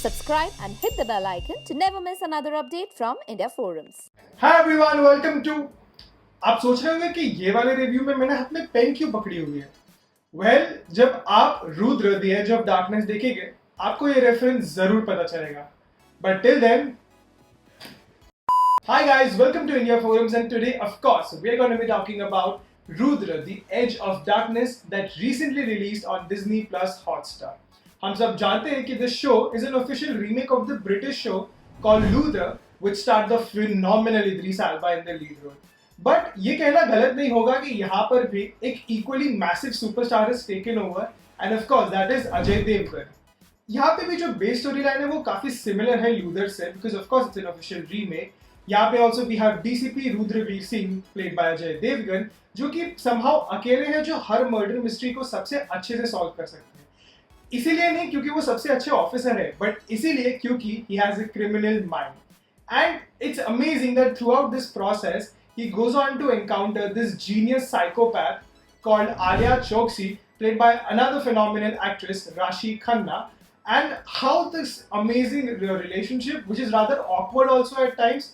Subscribe and hit the bell icon to never miss another update from India Forums. Hi everyone, welcome to। आप सोच रहे होंगे कि ये वाले रिव्यू में मैंने हाथ में पेन क्यों पकड़ी हुई है? Well, जब आप Rudra the edge of darkness देखेंगे, आपको ये रेफरेंस जरूर पता चलेगा। But till then, hi guys, welcome to India Forums, and today, of course, we are going to be talking about Rudra, the Edge of Darkness, that recently released on Disney Plus Hotstar. हम सब जानते हैं कि this show is an official remake of the British show called Luther, which starred the phenomenal Idris Elba in the lead role. But ये कहना गलत नहीं होगा कि यहाँ पर भी एक equally massive superstar has taken over, and of course that is Ajay Devgan. यहाँ पे भी जो बेस स्टोरी लाइन है वो काफी सिमिलर है लूदर से, because of course it's an official remake. यहाँ पे also we have DCP Rudraveer Singh played by Ajay Devgan, जो कि somehow अकेले हैं जो हर मर्डर मिस्ट्री को सबसे अच्छे से सॉल्व कर सकते हैं। इसीलिए नहीं क्योंकि वो सबसे अच्छे ऑफिसर है, बट इसीलिए क्योंकि he has a criminal mind. And it's amazing that throughout this process he goes on to encounter this genius psychopath called Alia Chokshi, played by another phenomenal actress Rashi Khanna, and how this amazing relationship, which is rather awkward also at times,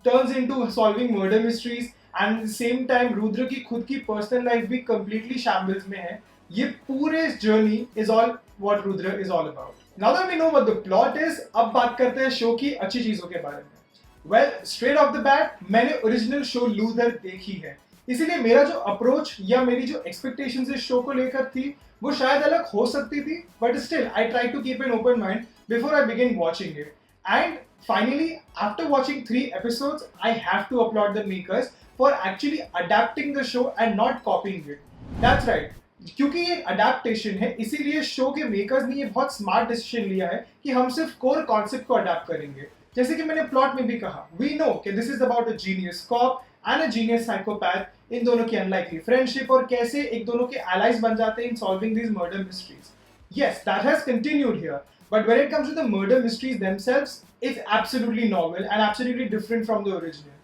turns into solving murder mysteries, and at the same time Rudra की खुद की personal life भी completely shambles में है। ये पूरे journey is all what Rudra is all about. Now that we know what the plot is, अब बात करते हैं शो की अच्छी चीजों के बारे में। Well, straight off the bat, मैंने ओरिजिनल शो लूथर देखी है, इसीलिए मेरा जो अप्रोच या मेरी जो एक्सपेक्टेशंस इस शो को लेकर थी वो शायद अलग हो सकती थी, but still I try to keep an open mind before I begin watching it. And finally after watching 3 episodes, I have to applaud the makers for actually adapting the show and not copying it. That's right, क्योंकि ये adaptation है, इसीलिए show के makers ने ये बहुत smart decision लिया है कि हम सिर्फ कोर कॉन्सेप्ट को अडेप्ट करेंगे। जैसे कि मैंने प्लॉट में भी कहा, वी नो कि this is about a genius cop and a genius psychopath, इन दोनों की अनलाइकली फ्रेंडशिप और कैसे एक दोनों के एलाइज बन जाते हैं in solving these murder mysteries. Yes, that has continued here, but when it comes to the murder mysteries themselves, it's absolutely novel and absolutely different from the original.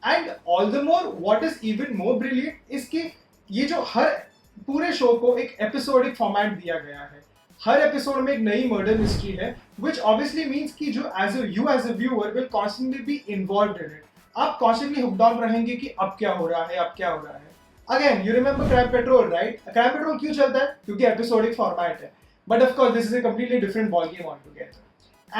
And all the more, what is even more brilliant is कि ये जो हर पूरे show को एक episodic format दिया गया है, हर episode में एक नई मर्डर मिस्ट्री है, which obviously means कि जो as a viewer will constantly be involved in it. आप constantly hooked on रहेंगे कि अब क्या हो रहा है, अब क्या हो रहा है। Again, you remember Crime Patrol, right? Crime Patrol क्यों चलता है? क्योंकि एपिसोडिक फॉर्मेट है। But of course, this is a completely different ball game altogether.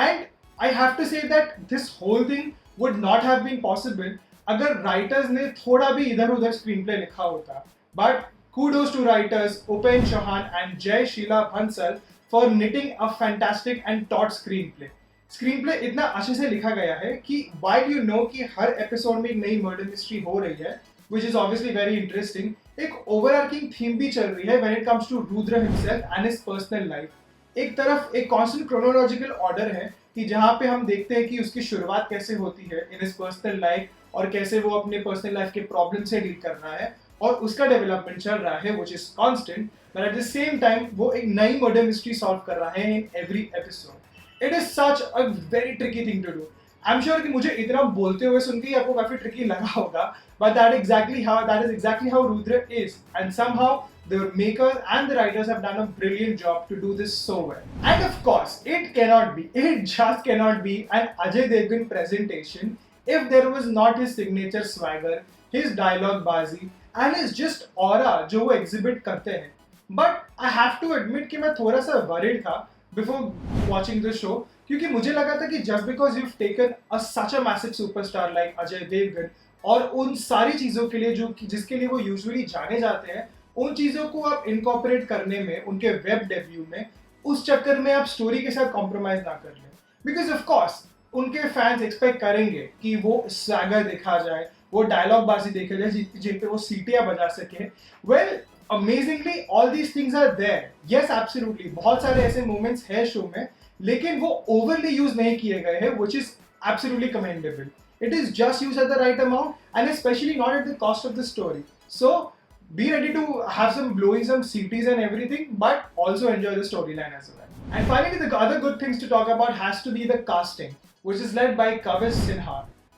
And I have to say that this whole thing would not have been possible अगर writers ने थोड़ा भी इधर उधर स्क्रीन प्ले लिखा होता। But kudos to writers Upen Chauhan and Jay Sheila Bansal for knitting a fantastic and taut screenplay. Screenplay इतना अच्छे से लिखा गया है कि while you know कि हर एपिसोड में एक नई मर्डर मिस्ट्री हो रही है, which is obviously very interesting, एक overarching theme भी चल रही है when it comes to Rudra himself and his personal life. एक तरफ एक constant chronological order है कि जहाँ पे हम देखते हैं कि उसकी शुरुआत कैसे होती है in his personal life और कैसे वो अपने personal life के प्रॉब्लम से डील कर रहा है और उसका डेवलपमेंट चल रहा है, which is constant, but at the same time वो एक नई मर्डर मिस्ट्री सॉल्व कर रहा है in every episode. It is such a very tricky thing to do. I'm sure कि मुझे इतना बोलते हुए सुन के आपको काफी ट्रिकी लगा होगा, but that is exactly how Rudra is, and somehow the makers and the writers have done a brilliant job to do this so well. And of course, it just cannot be an Ajay Devgan presentation if there was not his signature swagger, his dialogue bazi, and his just aura जो वो exhibit करते हैं। But I have to admit कि मैं थोड़ा सा worried था before watching the show, क्योंकि मुझे लगा था कि just because you've taken such a massive superstar like Ajay Devgan और उन सारी चीज़ों के लिए जो जिसके लिए वो usually जाने जाते हैं, उन चीज़ों को आप incorporate करने में उनके वेब डेब्यू में, उस चक्कर में आप स्टोरी के साथ कॉम्प्रोमाइज ना कर लें। बिकॉज ऑफ कोर्स उनके फैंस एक्सपेक्ट करेंगे कि वो स्वैगर देखा जाए, वो डायलॉग बाजी देखे जाए जिन पे वो सीटियां बजा सके। Well, amazingly all these things are there. Yes, absolutely बहुत सारे ऐसे मोमेंट्स हैं शो में, लेकिन वो ओवरली यूज नहीं किए गए हैं, which is absolutely commendable. It is just used at the right amount, and especially not at the cost of the story. So be ready to have some blowing some CTs and everything, but also enjoy the storyline as well. And finally, the other good things to talk about has to be the casting, which is led by Kavish Sinha.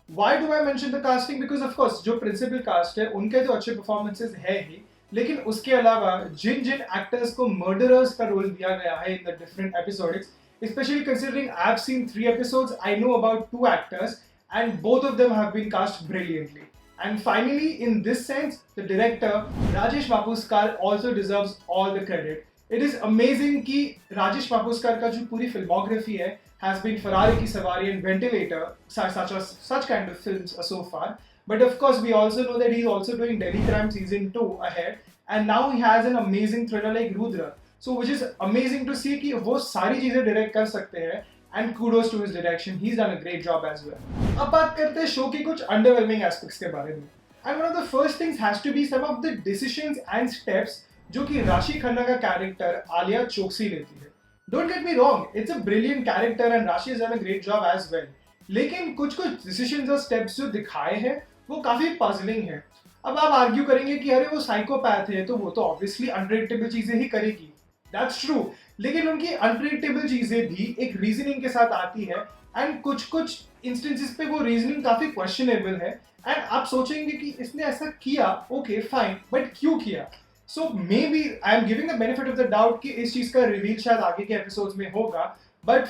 Why do I mention the casting? Because of course, जो principal cast है, उनके तो अच्छे performances है ही, लेकिन उसके अलावा जिन जिन actors को murderers का role दिया गया है in the different episodes, especially considering I've seen 3 episodes, I know about 2 actors, and both of them have been cast brilliantly. And finally, in this sense, the director Rajesh Mapuskar also deserves all the credit. It is amazing कि Rajesh Mapuskar का जो पूरी filmography है has been Ferrari की सवारी and Ventilator, such kind of films so far. But of course, we also know that he's also doing Delhi Crime Season 2 ahead, and now he has an amazing thriller like Rudra. So which is amazing to see कि वो सारी चीजें direct कर सकते हैं, and kudos to his direction. He's done a great job as well. अब बात करते हैं शो की कुछ underwhelming aspects के बारे में. And one of the first things has to be some of the decisions and steps जो कि राशि खन्ना का कैरेक्टर आलिया चोकसी लेती है. Don't get me wrong, it's a brilliant character and Rashi has done a great job as well. लेकिन कुछ decisions और steps जो दिखाए हैं वो काफी पजलिंग है. अब आप आर्ग्यू करेंगे कि अरे वो साइकोपैथ है तो वो तो ऑब्वियसली अनप्रेडिक्टेबल चीजें ही करेगी. दैट्स ट्रू, लेकिन उनकी अनप्रेडिक्टेबल चीजें भी एक रीजनिंग के साथ आती है, एंड कुछ इंस्टेंसेस पे वो रीजनिंग काफी क्वेश्चनेबल है, एंड आप सोचेंगे कि इसने ऐसा किया, ओके फाइन, बट क्यों किया. So maybe I am giving the benefit of the doubt कि इस चीज का रिवील शायद आगे के एपिसोड्स में होगा, but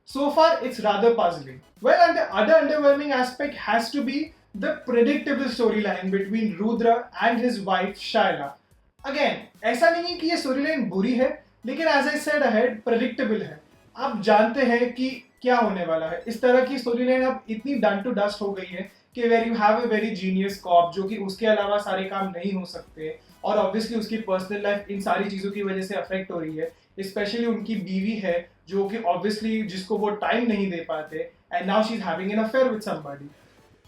so far it's rather puzzling. Well, and the other underwhelming aspect has to be the predictable storyline between Rudra and his wife Shaila. Again, ऐसा नहीं है कि ये storyline बुरी है, लेकिन as I said ahead, predictable है. आप जानते हैं कि क्या होने वाला है. इस तरह की storyline अब इतनी done to dust हो गई है कि where you have a very genius cop जो कि उसके अलावा सारे काम नहीं हो सकते, और obviously उसकी personal life इन सारी चीज़ों की वजह से affect हो रही है. स्पेशली उनकी बीवी है जो कि ऑब्वियसली जिसको वो टाइम नहीं दे पाते, and now she is having an affair with somebody.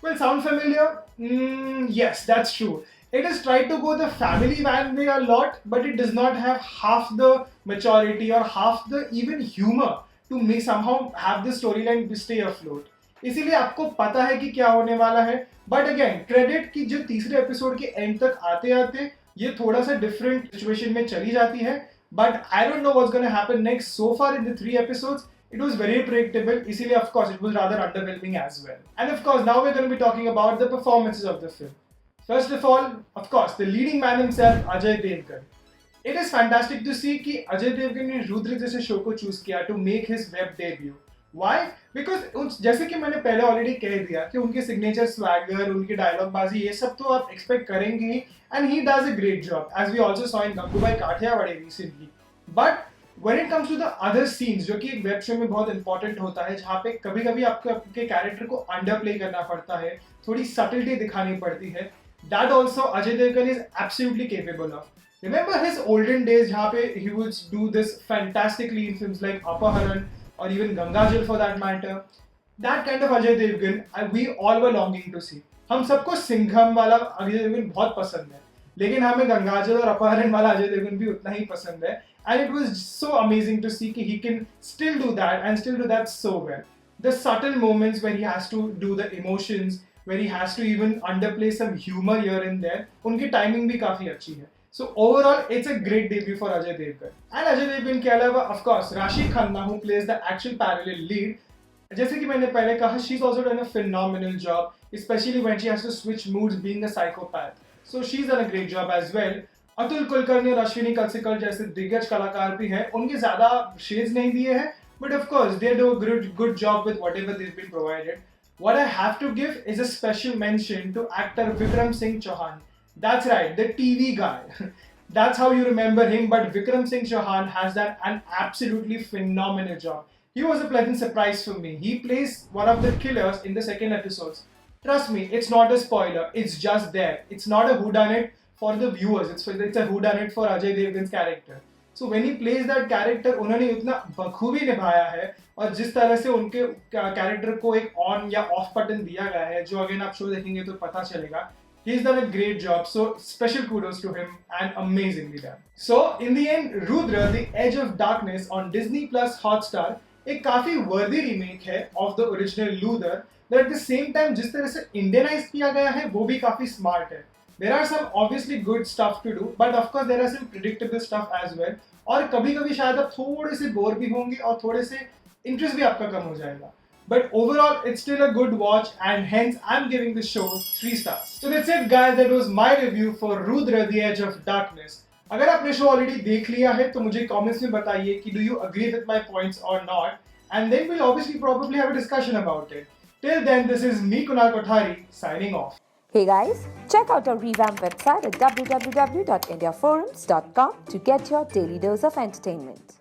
Well, sound familiar? Yes, that's true. It has tried to go the family man way a lot, but it does not have half the maturity or half the even humor to make somehow have the storyline to stay afloat. इसीलिए आपको पता है कि क्या होने वाला है, but again credit कि जो तीसरे एपिसोड के एंड तक आते आते ये थोड़ा सा डिफरेंट सिचुएशन में चली जाती है. But I don't know what's going to happen next. So far in the 3 episodes, it was very predictable. Easily, of course, it was rather underwhelming as well. And of course, now we're going to be talking about the performances of the film. First of all, of course, the leading man himself, Ajay Devgan. It is fantastic to see कि Ajay Devgan ने रुद्र जैसे show को choose किया to make his web debut. Why? Because जैसे कि मैंने पहले already कह दिया कि उनके सिग्नेचर स्वैगर, उनकी डायलॉग बाजी, ये सब तो आप एक्सपेक्ट करेंगे ही, and he does a great job, as we also saw in Gangubai Kathiawadi recently. But when it comes to the other scenes, जो कि एक वेब शो में बहुत इंपॉर्टेंट होता है, जहाँ पे कभी-कभी आपको आपके कैरेक्टर को अंडरप्ले करना पड़ता है, थोड़ी सटलिटी दिखानी पड़ती है, that also Ajay Devgan is absolutely capable of. Remember his olden days, जहाँ पे he would do this fantastically in films like Apaharan or even Gangajal for that matter. That kind of Ajay Devgan, we all were longing to see. हम सबको सिंघम वाला अजय देवगन बहुत पसंद है, लेकिन हमें गंगाजल और अपहरण वाला अजय देवगन भी उतना ही पसंद है. And it was so amazing to see कि he can still do that and still do that so well. The subtle moments where he has to do the emotions, where he has to even underplay some humor here and there, उनकी timing भी काफी अच्छी है. So overall, it's a great debut for Ajay Devgan. And Ajay Devgan के अलावा, of course, Rashi Khanna, who plays the actual parallel lead, जैसे कि मैंने पहले कहा, she's also done a phenomenal job, especially when she has to switch moods being a psychopath. So she's done a great job as well. Atul Kulkarni और अश्विनी कलसिकर जैसे दिग्गज कलाकार भी हैं, उनके ज़्यादा शेड्स नहीं दिए हैं, but of course they do a good job with whatever they've been provided. What I have to give is a special mention to actor Vikram Singh Chauhan. That's right, the TV guy. That's how you remember him, but Vikram Singh Chauhan has done an absolutely phenomenal job. He was a pleasant surprise for me. He plays one of the killers in the second episodes. Trust me, it's not a spoiler, it's just there. It's not a whodunit for the viewers, it's a whodunit for Ajay Devgan's character. So when he plays that character, उन्होंने इतना बखूबी निभाया है, और जिस तरह से उनके कैरेक्टर को एक ऑन या ऑफ बटन दिया गया है, जो अगेन आप शो देखेंगे तो पता चलेगा. He's done a great job, so special kudos to him and amazingly done. So in the end, Rudra, The Edge of Darkness on Disney Plus Hotstar एक काफी वर्दी रीमेक है of the original Luther, but at the same time जिस तरह से Indianise किया गया है वो भी काफी स्मार्ट है. There are some obviously good stuff to do, but of course there are some predictable stuff as well. और कभी-कभी शायद आप थोड़े से बोर भी होंगे और थोड़े से इंटरेस्ट भी आपका कम हो जाएगा. But overall, it's still a good watch, and hence I'm giving the show 3 stars. So that's it, guys. That was my review for Rudra, The Edge of Darkness. अगर आपने शो ऑलरेडी देख लिया है तो मुझे कमेंट्स में बताइए कि do you agree with my points और not, and then we'll obviously probably have a discussion about it. Till then, this is me, Kunal Kothari, signing off. Hey guys, check out our revamped website at www.indiaforums.com to get your daily dose of entertainment.